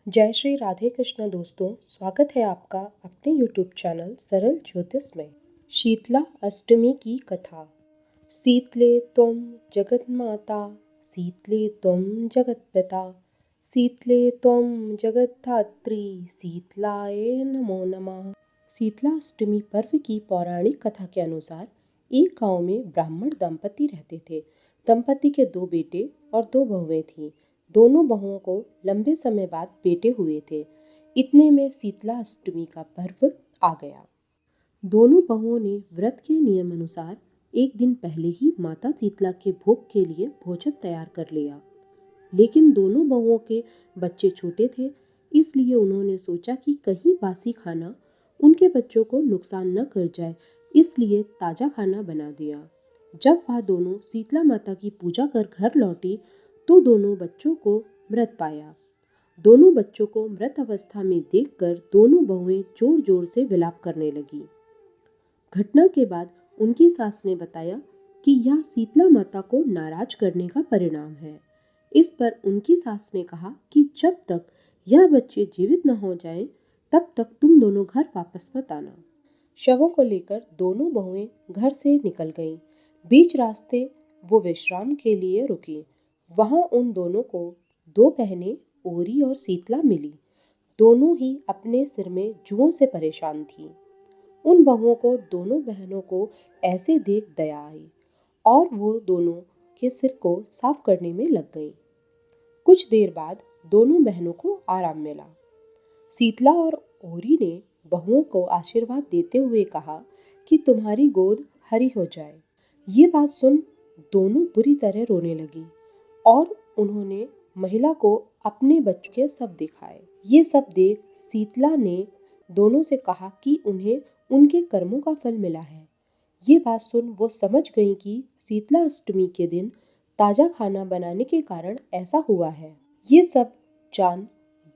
जय श्री राधे कृष्ण दोस्तों, स्वागत है आपका अपने YouTube चैनल सरल ज्योतिष में। शीतला अष्टमी की कथा। शीतले त्वं जगन्माता, शीतले त्वं जगत्पिता, शीतले त्वं जगद्धात्री, शीतलाय नमो नमः। शीतला अष्टमी पर्व की पौराणिक कथा के अनुसार एक गांव में ब्राह्मण दंपति रहते थे। दंपति के 2 बेटे और 2 बहुएं थीं। दोनों बहुओं को लंबे समय बाद बेटे हुए थे। इतने में शीतला अष्टमी का पर्व आ गया। दोनों बहुओं ने व्रत के नियम अनुसार एक दिन पहले ही माता शीतला के भोग के लिए भोजन तैयार कर लिया। लेकिन दोनों बहुओं के बच्चे छोटे थे, इसलिए उन्होंने सोचा कि कहीं बासी खाना उनके बच्चों को नुकसान न कर जाए, इसलिए ताजा खाना बना दिया। जब वह दोनों शीतला माता की पूजा कर घर लौटी तो दोनों बच्चों को मृत पाया। दोनों बच्चों को मृत अवस्था में देखकर दोनों बहुएं जोर जोर से विलाप करने लगी। घटना के बाद उनकी सास ने बताया कि यह शीतला माता को नाराज करने का परिणाम है। इस पर उनकी सास ने कहा कि जब तक यह बच्चे जीवित न हो जाएं, तब तक तुम दोनों घर वापस मत आना। शवों को लेकर दोनों बहुएं घर से निकल गईं। बीच रास्ते वो विश्राम के लिए रुकी। वहां उन दोनों को 2 बहनें ओरी और शीतला मिली। दोनों ही अपने सिर में जुओं से परेशान थीं। उन बहुओं को दोनों बहनों को ऐसे देख दया आई और वो दोनों के सिर को साफ करने में लग गईं। कुछ देर बाद दोनों बहनों को आराम मिला। शीतला और ओरी ने बहुओं को आशीर्वाद देते हुए कहा कि तुम्हारी गोद हरी हो जाए। ये बात सुन दोनों बुरी तरह रोने लगी और उन्होंने महिला को अपने बच्चों के सब दिखाए। ये सब देख शीतला ने दोनों से कहा कि उन्हें उनके कर्मों का फल मिला है। ये बात सुन वो समझ गईं कि शीतला अष्टमी के दिन ताजा खाना बनाने के कारण ऐसा हुआ है। ये सब जान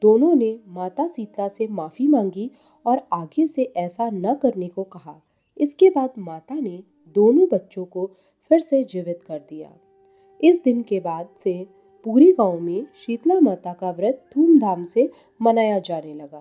दोनों ने माता शीतला से माफी मांगी और आगे से ऐसा न करने को कहा। इसके बाद माता ने दोनों बच्चों को फिर से जीवित कर दिया। इस दिन के बाद से पूरे गांव में शीतला माता का व्रत धूमधाम से मनाया जाने लगा।